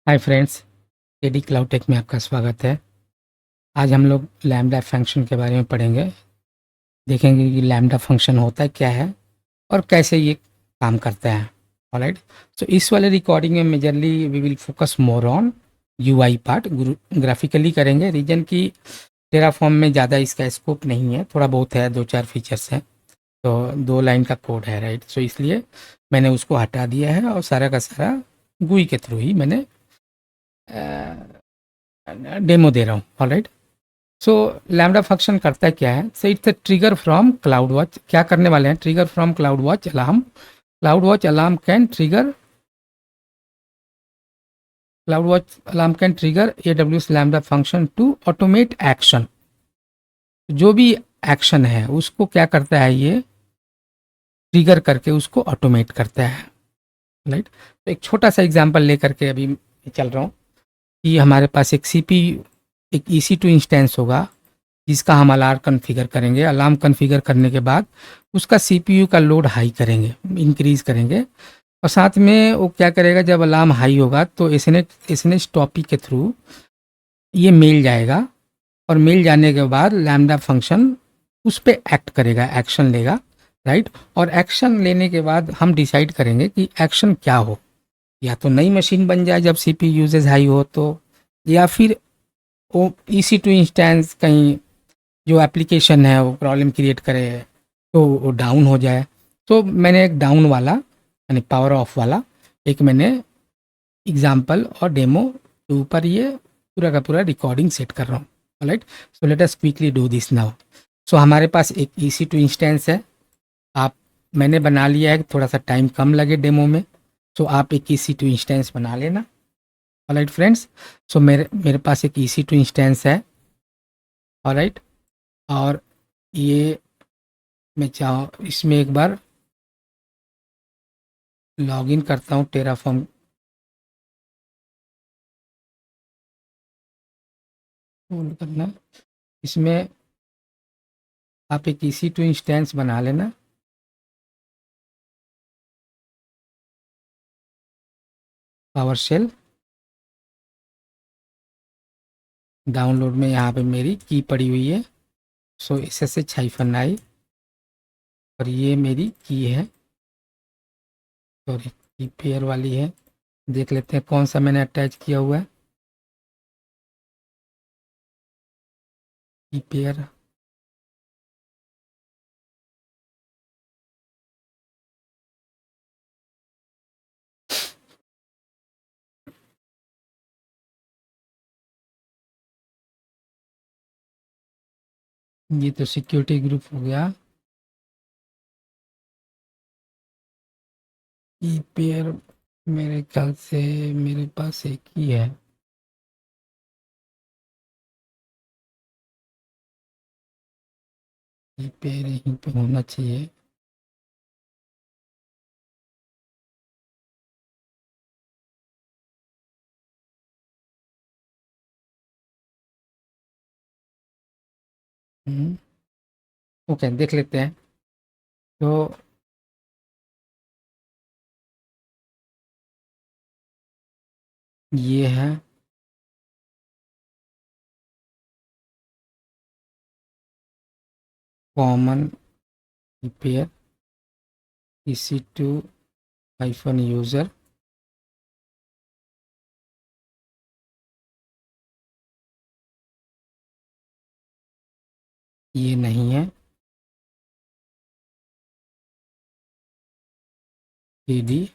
हाय friends, AD cloud tech में आपका स्वागत है। आज हम लोग लैम्डा फंक्शन के बारे में पढ़ेंगे। देखेंगे कि लैम्डा फंक्शन होता है क्या है और कैसे ये काम करता है। ऑलराइट, सो इस वाले रिकॉर्डिंग में majorly we will focus more on UI part. Graphically करेंगे। रीजन की टेराफॉर्म में ज़्यादा इसका स्कोप नहीं है, थोड़ा बहुत है, दो चार फीचर्स हैं, तो 2 लाइन का कोड है, राइट। सो इसलिए मैंने उसको हटा दिया है और सारा का सारा GUI के थ्रू ही मैंने डेमो दे रहा हूँ। ऑलराइट, सो लैम्डा फंक्शन करता है क्या है। So it's a trigger from cloud watch. क्या करने वाले हैं? Trigger from cloud watch alarm. Cloud watch alarm can trigger cloud watch alarm can trigger AWS lambda function to automate action. जो भी एक्शन है उसको क्या करता है, ये ट्रिगर करके उसको ऑटोमेट करता है, राइट। तो एक छोटा सा एग्जांपल लेकर के अभी चल रहा हूँ कि हमारे पास एक CPU, एक EC2 इंस्टेंस होगा जिसका हम अलार्म कॉन्फ़िगर करेंगे। अलार्म कॉन्फ़िगर करने के बाद उसका CPU का लोड हाई करेंगे, इंक्रीज़ करेंगे, और साथ में वो क्या करेगा, जब अलार्म हाई होगा तो एसएनएस टॉपिक के थ्रू ये मेल जाएगा, और मेल जाने के बाद लैम्डा फंक्शन उस पे एक्ट करेगा, एक्शन लेगा, राइट। और एक्शन लेने के बाद हम डिसाइड करेंगे कि एक्शन क्या हो। या तो नई मशीन बन जाए जब CPU यूजेज हाई हो तो, या फिर वो EC2 इंस्टेंस कहीं जो एप्लीकेशन है वो प्रॉब्लम क्रिएट करे तो वो डाउन हो जाए। तो मैंने एक डाउन वाला यानी पावर ऑफ वाला एक मैंने एग्जांपल और डेमो के ऊपर ये पूरा का पूरा रिकॉर्डिंग सेट कर रहा हूँ। Right, so let us quickly do this now. So हमारे पास एक EC2 इंस्टेंस है। आप मैंने बना लिया है, थोड़ा सा टाइम कम लगे डेमो में। सो आप एक EC2 इंस्टेंस बना लेना। ऑलराइट फ्रेंड्स, सो मेरे मेरे पास एक EC2 इंस्टेंस है। ऑलराइट, और ये मैं चाहूँ इसमें एक बार लॉगिन करता हूँ टेराफॉर्म खोल करना। इसमें आप एक EC2 इंस्टेंस बना लेना। पावर शेल डाउनलोड में यहाँ पे मेरी की पड़ी हुई है। सो SSH-i, और ये मेरी की है, सॉरी की पेयर वाली है। देख लेते हैं कौन सा मैंने अटैच किया हुआ है। की पेयर, ये तो सिक्योरिटी ग्रुप हो गया। की पेयर मेरे ख्याल से मेरे पास एक ही है। की पेयर यहीं पे होना चाहिए। ओके, देख लेते हैं। तो ये है कॉमन पेयर EC2-यूज़र। ये नहीं है। KD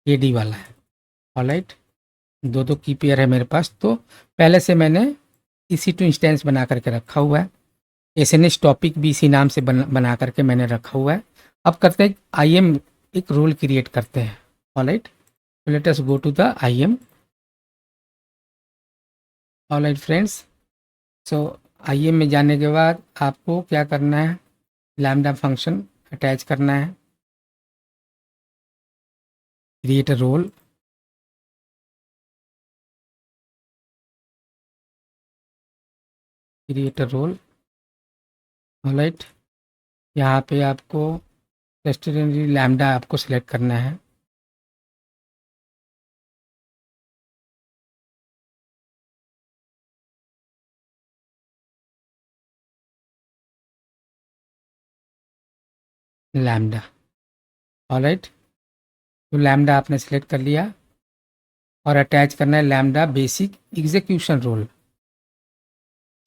KD वाला है। ऑलराइट, दो दो की पेयर है मेरे पास। तो पहले से मैंने EC2 इंस्टेंस बना करके रखा हुआ है। एसएनएस टॉपिक भी इसी नाम से बना करके मैंने रखा हुआ है। अब करते हैं IAM, एक रोल क्रिएट करते हैं। Alright, let us go to the IAM। Alright friends, so IAM में जाने के बाद आपको क्या करना है, लैम्डा फंक्शन अटैच करना है। Create a role, create a role. Alright, यहाँ पे आपको टेस्टरी लैम्डा आपको सिलेक्ट करना है। Lambda, alright. तो लैम्डा आपने सिलेक्ट कर लिया और अटैच करना है लैम्डा बेसिक एग्जीक्यूशन रोल।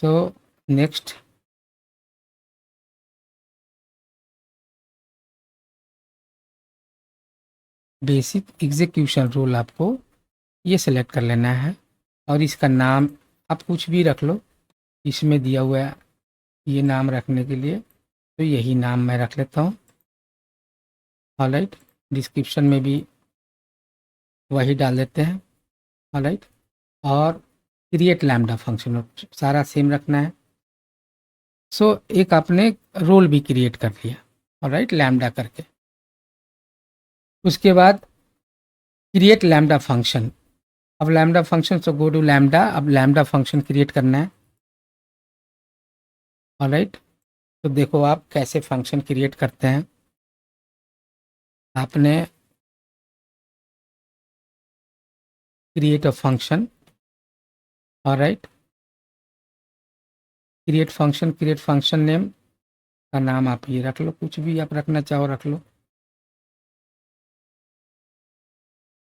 तो नेक्स्ट, बेसिक एग्जीक्यूशन रोल आपको ये सिलेक्ट कर लेना है और इसका नाम आप कुछ भी रख लो। इसमें दिया हुआ है ये नाम रखने के लिए, तो यही नाम मैं रख लेता हूँ, ऑलराइट। डिस्क्रिप्शन में भी वही डाल देते हैं, ऑलराइट। और क्रिएट लैम्डा फंक्शन सारा सेम रखना है। सो एक आपने रोल भी क्रिएट कर लिया, ऑलराइट, लैम्डा करके। उसके बाद क्रिएट लैम्डा फंक्शन। अब lambda function, so go to lambda, अब लैम्डा फंक्शन क्रिएट करना है, ऑलराइट। तो देखो आप कैसे फंक्शन क्रिएट करते हैं। आपने create a function, alright. Create function name का नाम आप ये रख लो, कुछ भी आप रखना चाहो रख लो,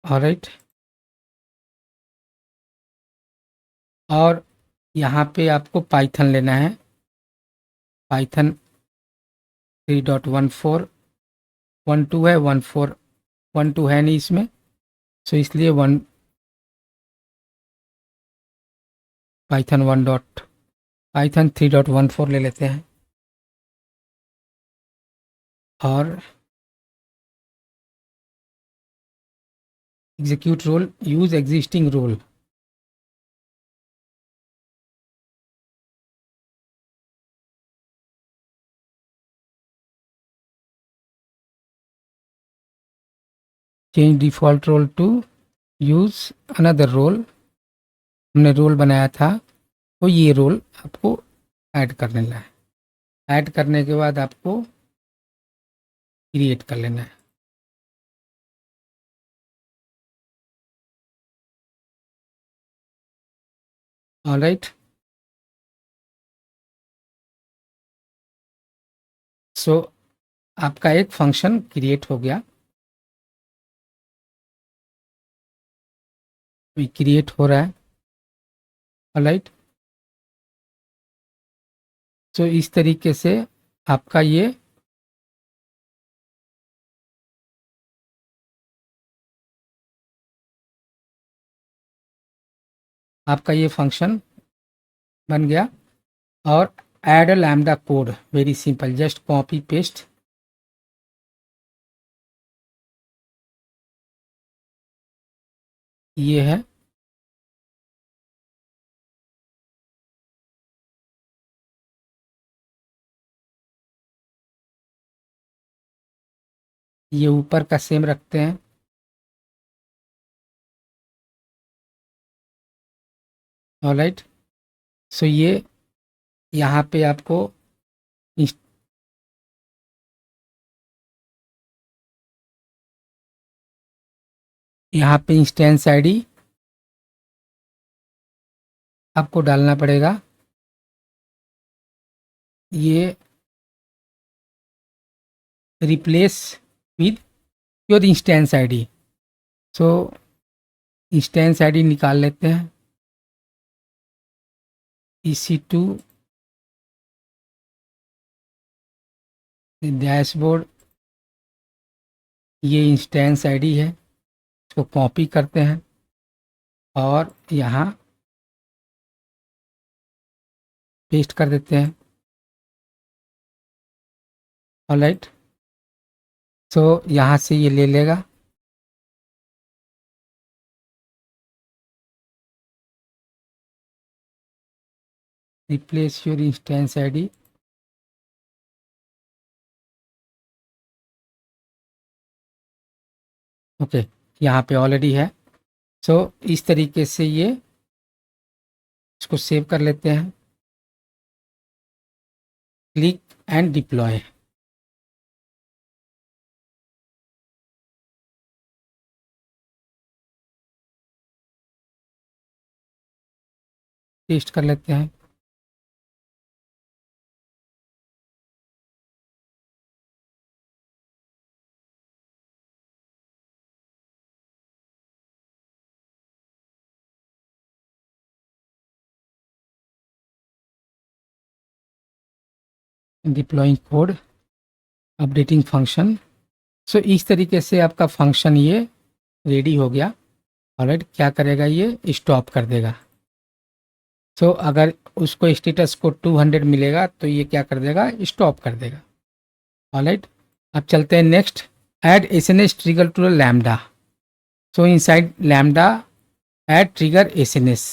ऑलराइट। और यहाँ पे आपको पाइथन लेना है, पाइथन 3.14, 12 है, 14, 12 है नहीं इसमें, सो इसलिए पाइथन 3.14 ले लेते हैं। और execute role, use existing role, change default role to use another role. हमने रोल बनाया था, तो ये रोल आपको ऐड कर लेना है। ऐड करने के बाद आपको क्रिएट कर लेना है, ऑलराइट। सो आपका एक फंक्शन क्रिएट हो गया, क्रिएट हो रहा है, ऑलराइट। तो इस तरीके से आपका ये फंक्शन बन गया। और ऐड अ lambda code, very simple, just copy paste. ये है, ये ऊपर का सेम रखते हैं, ऑलराइट। सो ये यहाँ पे आपको इंस्टेंस आईडी आपको डालना पड़ेगा। ये replace with your instance ID. So instance ID निकाल लेते हैं, EC2 डैशबोर्ड, ये इंस्टेंस आईडी है, इसको कॉपी करते हैं और यहाँ पेस्ट कर देते हैं, ऑलराइट। सो यहाँ से ये ले लेगा, replace your instance ID, okay, यहाँ पे ऑलरेडी है। सो इस तरीके से ये इसको सेव कर लेते हैं, क्लिक एंड डिप्लॉय। टेस्ट कर लेते हैं। Deploying code, updating function. So इस तरीके से आपका फंक्शन ये रेडी हो गया। ऑलराइट, क्या करेगा ये स्टॉप कर देगा। सो अगर उसको स्टेटस को 200 मिलेगा तो ये क्या कर देगा, स्टॉप कर देगा। ऑलराइट, अब चलते हैं next. Add SNS trigger to lambda. So inside lambda add trigger SNS.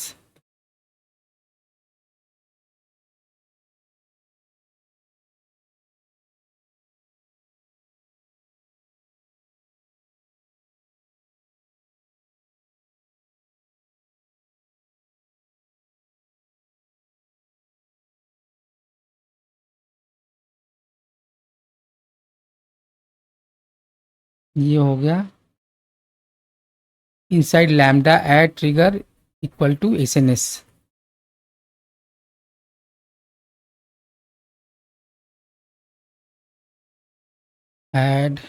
ये हो गया। Inside lambda add trigger equal to SNS. Add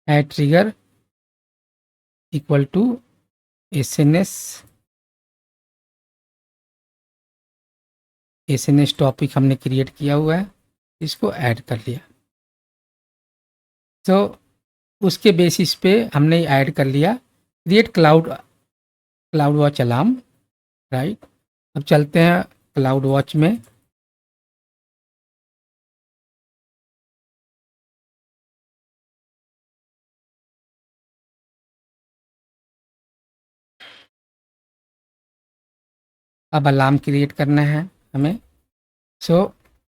add trigger equal to SNS. SNS topic हमने क्रिएट किया हुआ है, इसको ऐड कर लिया। तो उसके बेसिस पे हमने ऐड कर लिया create cloud watch alarm. Right, अब चलते हैं क्लाउड वॉच में। अब अलार्म क्रिएट करना है हमें। सो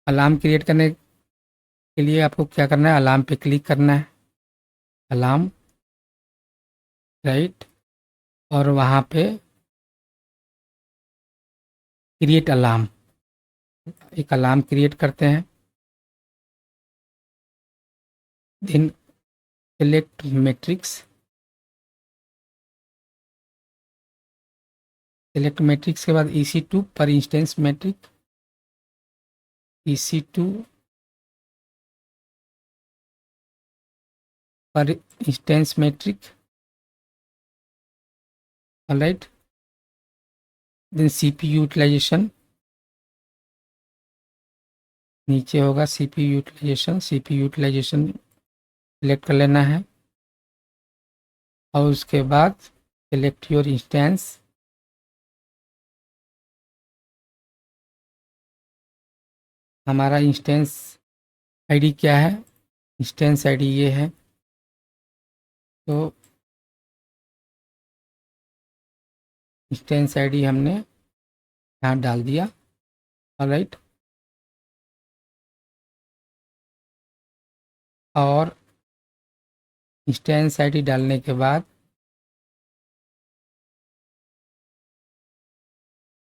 अलार्म क्रिएट करने के लिए आपको क्या करना है, अलार्म पे क्लिक करना है। अलार्म, राइट, और वहाँ पे क्रिएट अलार्म, एक अलार्म क्रिएट करते हैं। Then select metrics. Select metrics के बाद EC2 per instance metric, EC2 per instance metric. Alright, then CPU utilization, नीचे होगा CPU utilization. CPU utilization select कर लेना है और उसके बाद सेलेक्ट योर इंस्टेंस। हमारा इंस्टेंस आईडी क्या है, इंस्टेंस आईडी ये है। तो इंस्टेंस आईडी हमने यहाँ डाल दिया। ऑलराइट, और इंस्टेंस आईडी डालने के बाद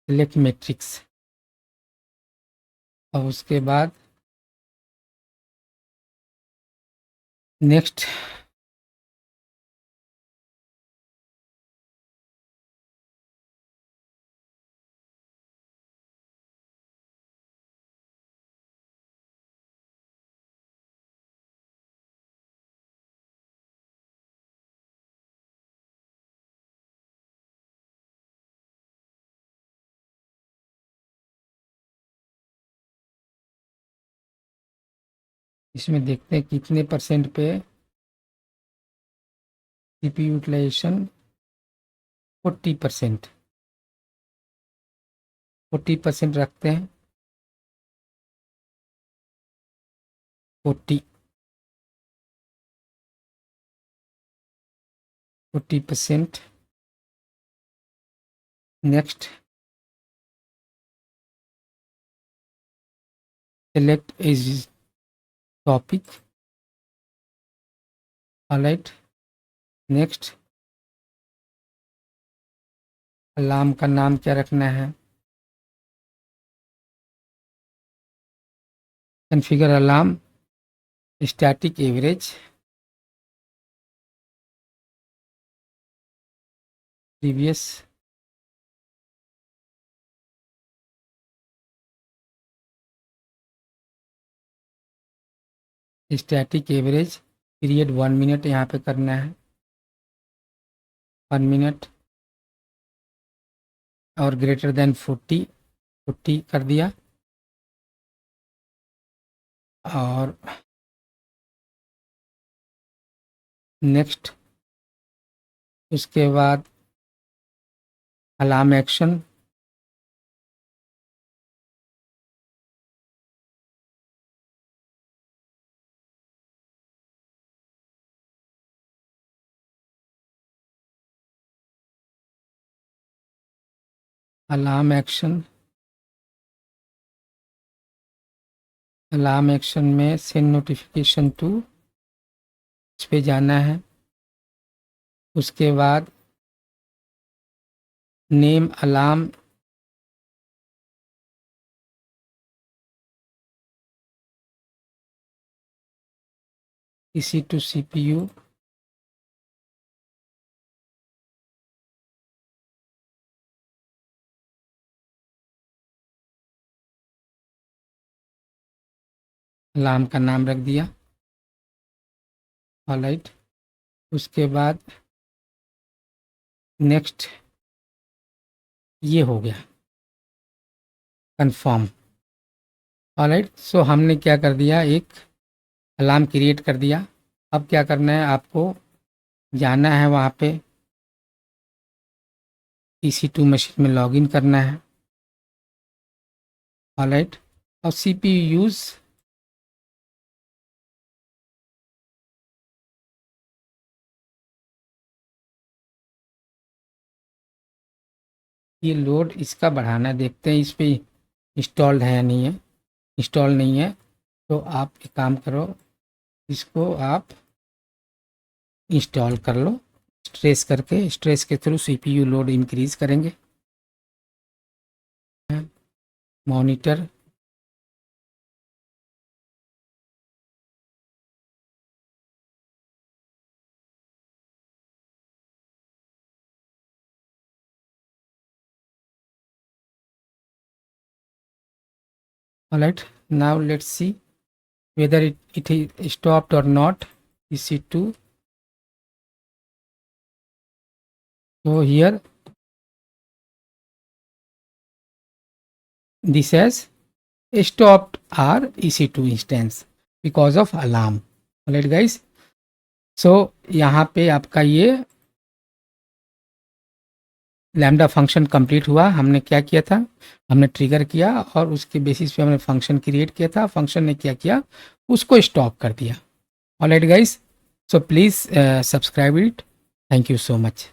सिलेक्ट मैट्रिक्स और उसके बाद नेक्स्ट। इसमें देखते हैं कितने परसेंट पे CPU यूटिलाइजेशन। 40%, 40% रखते हैं। 40, 40%। Next, select as topic. Alright, next alarm का नाम क्या रखना है, configure alarm static average previous static average period 1 minute यहाँ पे करना है, 1 मिनट और ग्रेटर देन 40 कर दिया। और नेक्स्ट उसके बाद alarm action alarm action alarm action में सेंड नोटिफिकेशन टू, इस पे जाना है। उसके बाद name alarm PC to CPU, alarm का नाम रख दिया। ऑलराइट, उसके बाद नेक्स्ट ये हो गया कंफर्म। ऑलराइट, सो हमने क्या कर दिया, एक अलार्म क्रिएट कर दिया। अब क्या करना है, आपको जाना है वहाँ पे EC2 मशीन में लॉगिन करना है। ऑलराइट, और CPU यूज़ ये लोड इसका बढ़ाना है, देखते हैं इस पे इंस्टॉल्ड है या नहीं है। इंस्टॉल नहीं है तो आप एक काम करो, इसको आप इंस्टॉल कर लो। स्ट्रेस के थ्रू CPU लोड इंक्रीज करेंगे। Monitor alright, now let's see whether it is stopped or not. EC2, so here this has stopped our EC2 instance because of alarm. Alright guys, so यहाँ पे आपका ये lambda function complete हुआ। हमने क्या किया था, हमने ट्रिगर किया और उसके बेसिस पे हमने फंक्शन क्रिएट किया था। फंक्शन ने क्या किया, उसको स्टॉप कर दिया। Alright guys, so please subscribe it. Thank you so much.